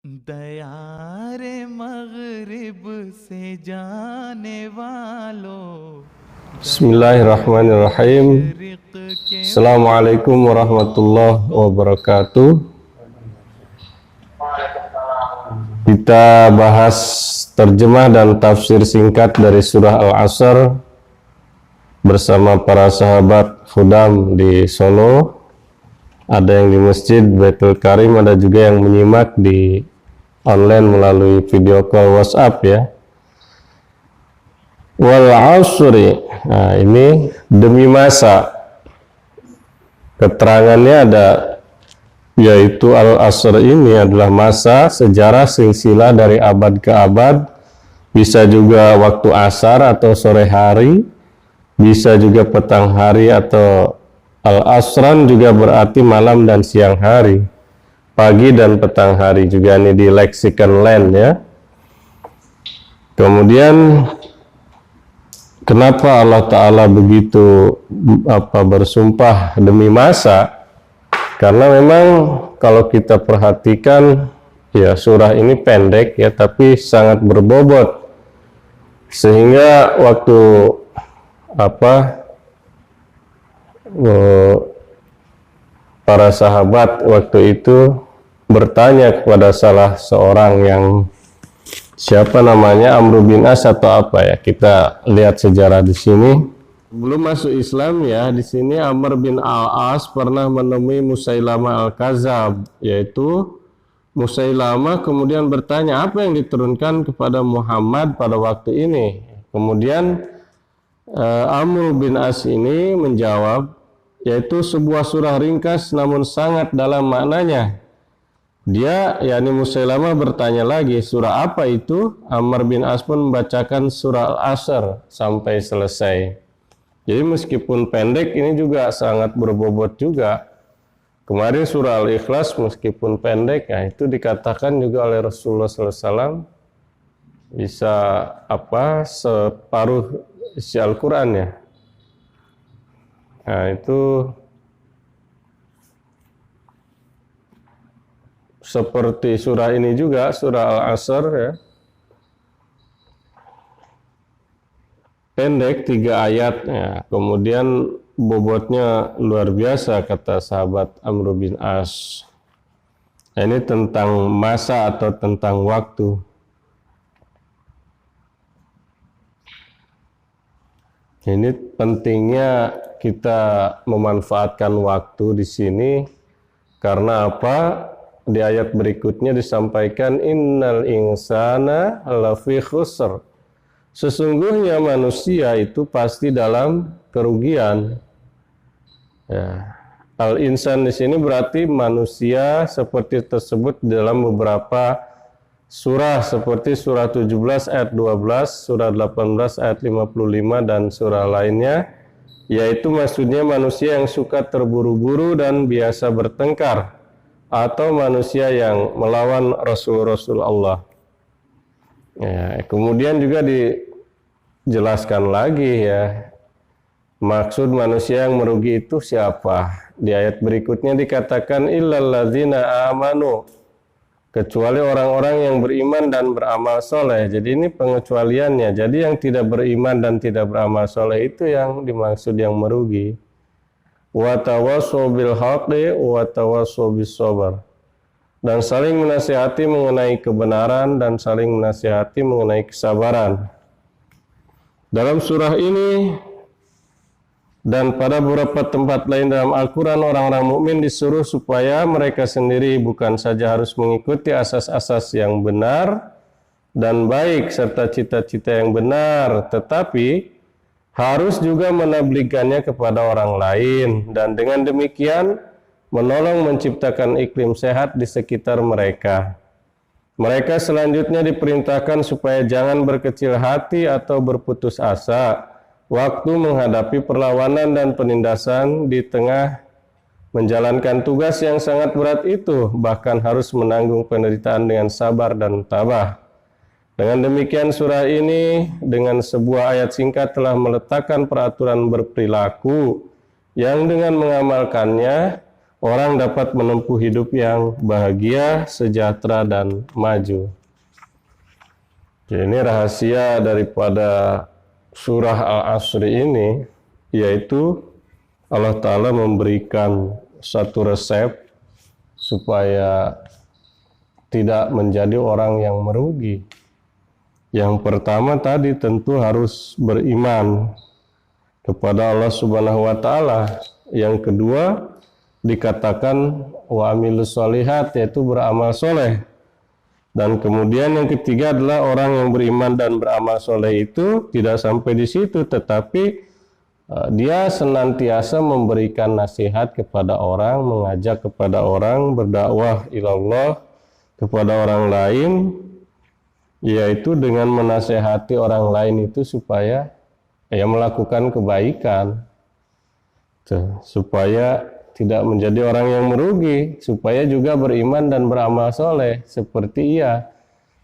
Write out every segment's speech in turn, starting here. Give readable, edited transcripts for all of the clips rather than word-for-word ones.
दया रे मगरिब से जाने वालों, Bismillahirrahmanirrahim. Assalamualaikum warahmatullahi wabarakatuh. Kita bahas terjemah dan tafsir singkat dari surah Al-Asr bersama para sahabat Fudam di Solo. Ada yang di Masjid Baitul Karim, ada juga yang menyimak di online melalui video call WhatsApp ya. Wal asri, nah ini demi masa, keterangannya ada, yaitu al-asr ini adalah masa sejarah silsilah dari abad ke abad, bisa juga waktu asar atau sore hari, bisa juga petang hari, atau al-asran juga berarti malam dan siang hari, pagi dan petang hari, juga ini di lexicon land ya. Kemudian kenapa Allah Ta'ala begitu bersumpah demi masa? Karena memang kalau kita perhatikan ya, surah ini pendek ya, tapi sangat berbobot, sehingga waktu para sahabat waktu itu bertanya kepada salah seorang yang siapa namanya, Amr bin As atau apa ya, kita lihat sejarah di sini. Belum masuk Islam ya, di sini Amr bin Al-As pernah menemui Musailamah Al-Kazab, yaitu Musailamah kemudian bertanya apa yang diturunkan kepada Muhammad pada waktu ini. Kemudian Amr bin As ini menjawab, yaitu sebuah surah ringkas namun sangat dalam maknanya. Dia, yakni Musailamah, bertanya lagi, surah apa itu? Amr bin As pun membacakan surah Al-Asr sampai selesai. Jadi meskipun pendek, ini juga sangat berbobot juga. Kemarin surah Al-Ikhlas meskipun pendek, ya itu dikatakan juga oleh Rasulullah SAW bisa separuh isi Al-Quran ya. Nah itu seperti surah ini juga, surah Al-Asr ya, pendek 3 ayat ya, kemudian bobotnya luar biasa kata sahabat Amr bin As. Ini tentang masa atau tentang waktu. Ini pentingnya kita memanfaatkan waktu di sini, karena apa? Di ayat berikutnya disampaikan innal insana lafi khusr. Sesungguhnya manusia itu pasti dalam kerugian. Ya. Al-insan di sini berarti manusia, seperti tersebut dalam beberapa surah seperti surah 17 ayat 12, surah 18 ayat 55 dan surah lainnya, yaitu maksudnya manusia yang suka terburu-buru dan biasa bertengkar, atau manusia yang melawan Rasul-Rasul Allah. Ya, kemudian juga dijelaskan lagi ya, maksud manusia yang merugi itu siapa? Di ayat berikutnya dikatakan illal ladzina amanu, kecuali orang-orang yang beriman dan beramal soleh. Jadi ini pengecualiannya. Jadi yang tidak beriman dan tidak beramal soleh itu yang dimaksud yang merugi. Wa tawassaw bil haqqi wa tawassaw bis sabr, dan saling menasihati mengenai kebenaran dan saling menasihati mengenai kesabaran. Dalam surah ini dan pada beberapa tempat lain dalam Al-Quran, orang-orang mukmin disuruh supaya mereka sendiri bukan saja harus mengikuti asas-asas yang benar dan baik serta cita-cita yang benar, tetapi harus juga menablighkannya kepada orang lain, dan dengan demikian menolong menciptakan iklim sehat di sekitar mereka. Mereka selanjutnya diperintahkan supaya jangan berkecil hati atau berputus asa waktu menghadapi perlawanan dan penindasan di tengah menjalankan tugas yang sangat berat itu, bahkan harus menanggung penderitaan dengan sabar dan tabah. Dengan demikian surah ini dengan sebuah ayat singkat telah meletakkan peraturan berperilaku yang dengan mengamalkannya orang dapat menempuh hidup yang bahagia, sejahtera, dan maju. Jadi ini rahasia daripada surah Al-Asri ini, yaitu Allah Ta'ala memberikan satu resep supaya tidak menjadi orang yang merugi. Yang pertama tadi tentu harus beriman kepada Allah Subhanahu wa Ta'ala. Yang kedua dikatakan wa amilus sholihat, yaitu beramal soleh. Dan kemudian yang ketiga adalah orang yang beriman dan beramal soleh itu tidak sampai di situ, tetapi dia senantiasa memberikan nasihat kepada orang, mengajak kepada orang, berdakwah ilallah kepada orang lain, yaitu dengan menasehati orang lain itu supaya melakukan kebaikan, supaya tidak menjadi orang yang merugi, supaya juga beriman dan beramal soleh. Seperti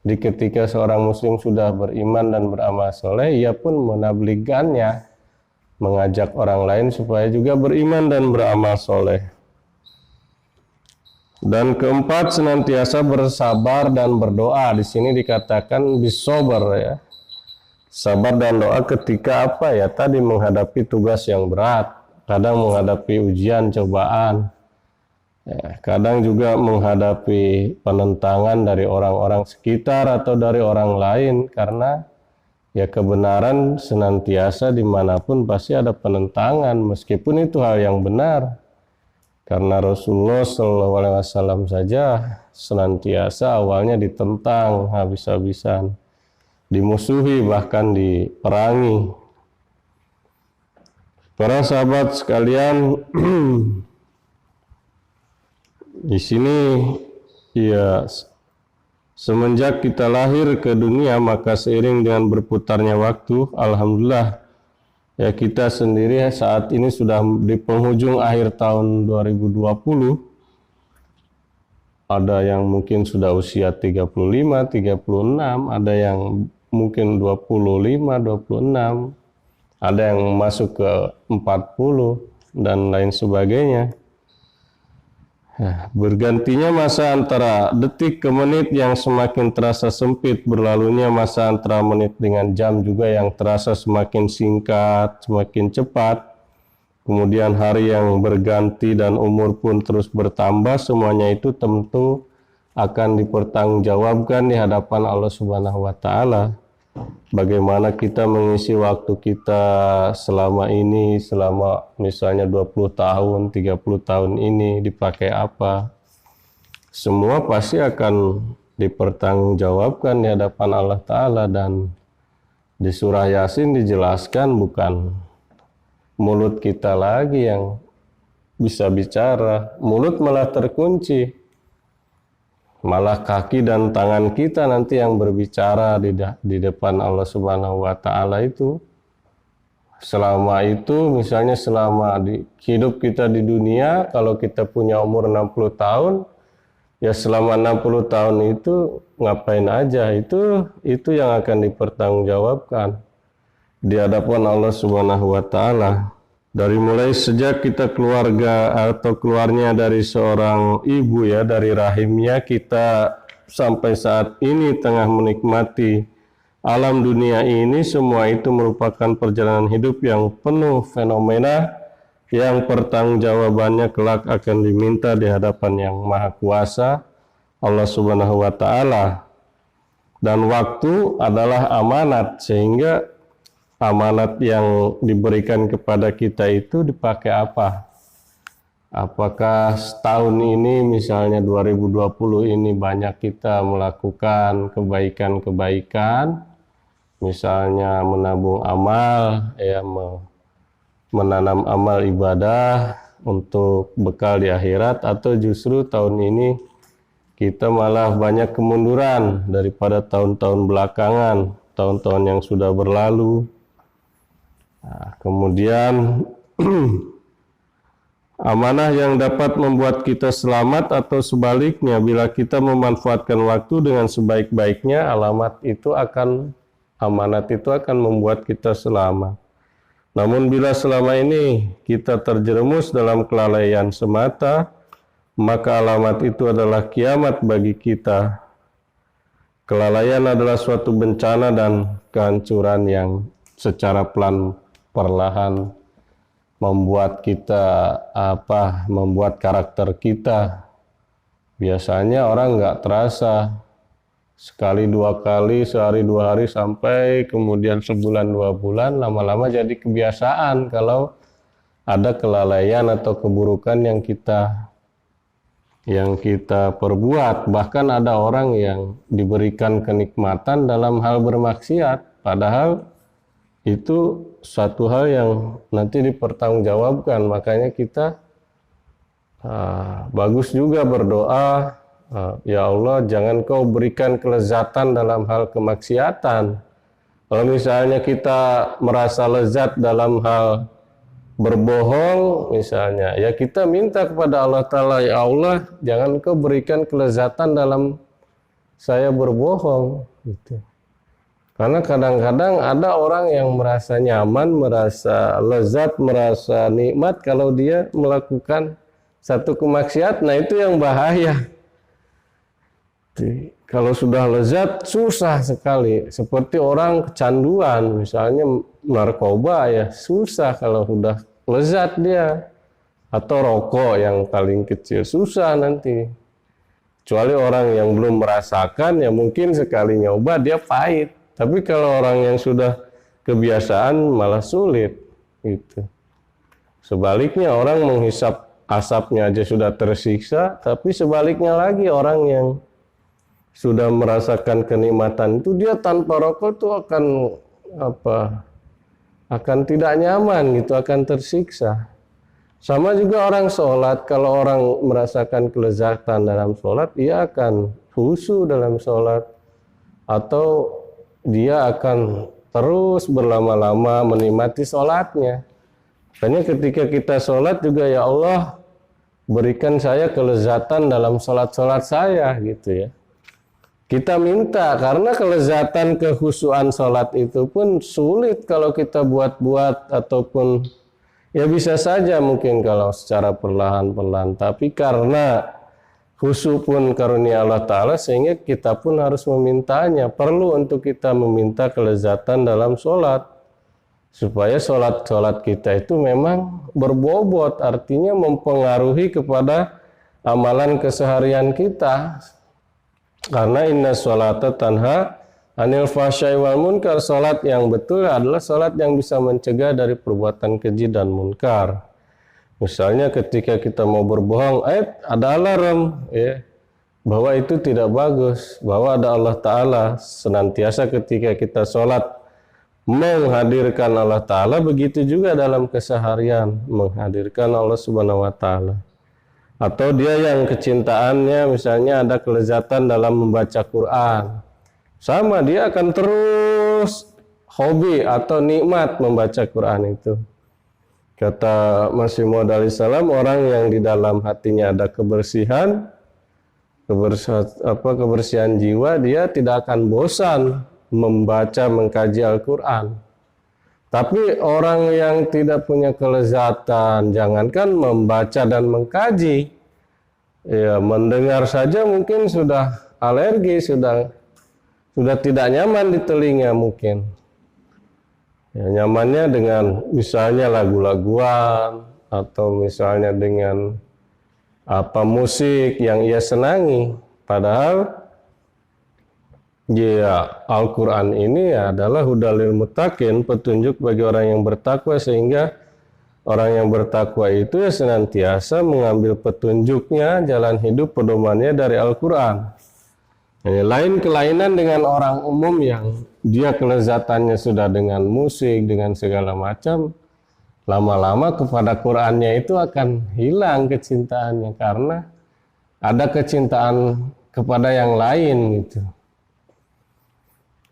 di ketika seorang muslim sudah beriman dan beramal soleh, ia pun menabligannya, mengajak orang lain supaya juga beriman dan beramal soleh. Dan keempat, senantiasa bersabar dan berdoa. Di sini dikatakan bisobar, ya, sabar dan doa ketika tadi menghadapi tugas yang berat, kadang menghadapi ujian cobaan, ya, kadang juga menghadapi penentangan dari orang-orang sekitar atau dari orang lain, karena kebenaran senantiasa dimanapun pasti ada penentangan, meskipun itu hal yang benar. Karena Rasulullah SAW saja senantiasa awalnya ditentang habis-habisan, dimusuhi, bahkan diperangi. Para sahabat sekalian, di sini semenjak kita lahir ke dunia, maka seiring dengan berputarnya waktu, alhamdulillah, kita sendiri saat ini sudah di penghujung akhir tahun 2020. Ada yang mungkin sudah usia 35, 36, ada yang mungkin 25, 26, ada yang masuk ke 40, dan lain sebagainya. Bergantinya masa antara detik ke menit yang semakin terasa sempit, berlalunya masa antara menit dengan jam juga yang terasa semakin singkat, semakin cepat. Kemudian hari yang berganti dan umur pun terus bertambah, semuanya itu tentu akan dipertanggungjawabkan di hadapan Allah Subhanahu wa Ta'ala. Bagaimana kita mengisi waktu kita selama ini, selama misalnya 20 tahun, 30 tahun ini dipakai apa? Semua pasti akan dipertanggungjawabkan di hadapan Allah Ta'ala. Dan di surah Yasin dijelaskan bukan mulut kita lagi yang bisa bicara, mulut malah terkunci. Malah kaki dan tangan kita nanti yang berbicara di depan Allah Subhanahu wa Ta'ala itu. Selama itu, misalnya selama hidup kita di dunia, kalau kita punya umur 60 tahun, ya selama 60 tahun itu ngapain aja, itu yang akan dipertanggungjawabkan di hadapan Allah Subhanahu wa Ta'ala. Dari mulai sejak kita keluarga atau keluarnya dari seorang ibu, dari rahimnya, kita sampai saat ini tengah menikmati alam dunia ini, semua itu merupakan perjalanan hidup yang penuh fenomena yang pertanggungjawabannya kelak akan diminta di hadapan Yang Maha Kuasa, Allah Subhanahu wa Ta'ala. Dan waktu adalah amanat, sehingga amanat yang diberikan kepada kita itu dipakai apa? Apakah setahun ini, misalnya 2020 ini, banyak kita melakukan kebaikan-kebaikan, misalnya menabung amal, menanam amal ibadah untuk bekal di akhirat, atau justru tahun ini kita malah banyak kemunduran daripada tahun-tahun belakangan, tahun-tahun yang sudah berlalu. Kemudian amanah yang dapat membuat kita selamat, atau sebaliknya, bila kita memanfaatkan waktu dengan sebaik-baiknya, amanat itu akan membuat kita selamat. Namun bila selama ini kita terjerumus dalam kelalaian semata, maka alamat itu adalah kiamat bagi kita. Kelalaian adalah suatu bencana dan kehancuran yang secara pelan perlahan membuat kita membuat karakter kita. Biasanya orang nggak terasa, sekali dua kali, sehari dua hari, sampai kemudian sebulan dua bulan, lama-lama jadi kebiasaan kalau ada kelalaian atau keburukan yang kita perbuat. Bahkan ada orang yang diberikan kenikmatan dalam hal bermaksiat, padahal itu suatu hal yang nanti dipertanggungjawabkan. Makanya kita bagus juga berdoa, ya Allah, jangan kau berikan kelezatan dalam hal kemaksiatan. Kalau misalnya kita merasa lezat dalam hal berbohong misalnya, ya kita minta kepada Allah Ta'ala, ya Allah, jangan kau berikan kelezatan dalam saya berbohong gitu. Karena kadang-kadang ada orang yang merasa nyaman, merasa lezat, merasa nikmat kalau dia melakukan satu kemaksiatan. Nah, itu yang bahaya. Kalau sudah lezat susah sekali, seperti orang kecanduan misalnya narkoba, ya susah kalau sudah lezat dia, atau rokok yang paling kecil susah nanti. Kecuali orang yang belum merasakan, ya mungkin sekali nyoba dia pahit, tapi kalau orang yang sudah kebiasaan malah sulit gitu. Sebaliknya orang menghisap asapnya aja sudah tersiksa, tapi sebaliknya lagi orang yang sudah merasakan kenikmatan itu, dia tanpa rokok tuh akan tidak nyaman gitu, akan tersiksa. Sama juga orang sholat, kalau orang merasakan kelezatan dalam sholat, ia akan khusyuk dalam sholat, atau dia akan terus berlama-lama menikmati sholatnya. Makanya ketika kita sholat juga, ya Allah, berikan saya kelezatan dalam sholat-sholat saya gitu ya. Kita minta, karena kelezatan kekhusyuan sholat itu pun sulit kalau kita buat-buat, ataupun ya bisa saja mungkin kalau secara perlahan-perlahan, tapi karena khusyuk pun karunia Allah Ta'ala, sehingga kita pun harus memintanya. Perlu untuk kita meminta kelezatan dalam sholat, supaya sholat-sholat kita itu memang berbobot, artinya mempengaruhi kepada amalan keseharian kita. Karena inna sholata tanha anil fahsyai wal munkar, salat yang betul adalah salat yang bisa mencegah dari perbuatan keji dan munkar. Misalnya ketika kita mau berbohong, ada alarm ya, bahwa itu tidak bagus, bahwa ada Allah Ta'ala. Senantiasa ketika kita sholat menghadirkan Allah Ta'ala, begitu juga dalam keseharian menghadirkan Allah Subhanahu Wa Ta'ala. Atau dia yang kecintaannya misalnya ada kelezatan dalam membaca Quran, sama dia akan terus hobi atau nikmat membaca Quran itu. Kata Masih Maud alaihissalam, orang yang di dalam hatinya ada kebersihan jiwa, dia tidak akan bosan membaca, mengkaji Al-Quran. Tapi orang yang tidak punya kelezatan, jangankan membaca dan mengkaji, ya mendengar saja mungkin sudah alergi, sudah tidak nyaman di telinga mungkin. Ya, nyamannya dengan misalnya lagu-laguan, atau misalnya dengan musik yang ia senangi. Padahal ya, Al-Quran ini adalah hudalil muttaqin, petunjuk bagi orang yang bertakwa, sehingga orang yang bertakwa itu ya senantiasa mengambil petunjuknya, jalan hidup pedomannya dari Al-Quran. Lain kelainan dengan orang umum yang dia kelezatannya sudah dengan musik, dengan segala macam, lama-lama kepada Qurannya itu akan hilang kecintaannya, karena ada kecintaan kepada yang lain gitu.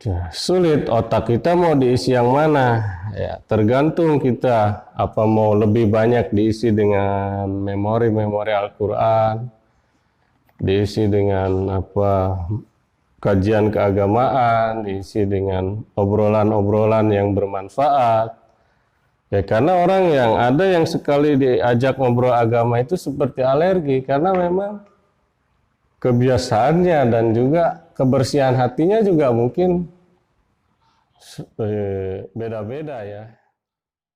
Ya, sulit, otak kita mau diisi yang mana? Ya, tergantung kita, apa mau lebih banyak diisi dengan memori-memori Al-Quran, diisi dengan kajian keagamaan, diisi dengan obrolan-obrolan yang bermanfaat. Ya, karena orang yang ada yang sekali diajak ngobrol agama itu seperti alergi karena memang kebiasaannya dan juga kebersihan hatinya juga mungkin beda-beda ya.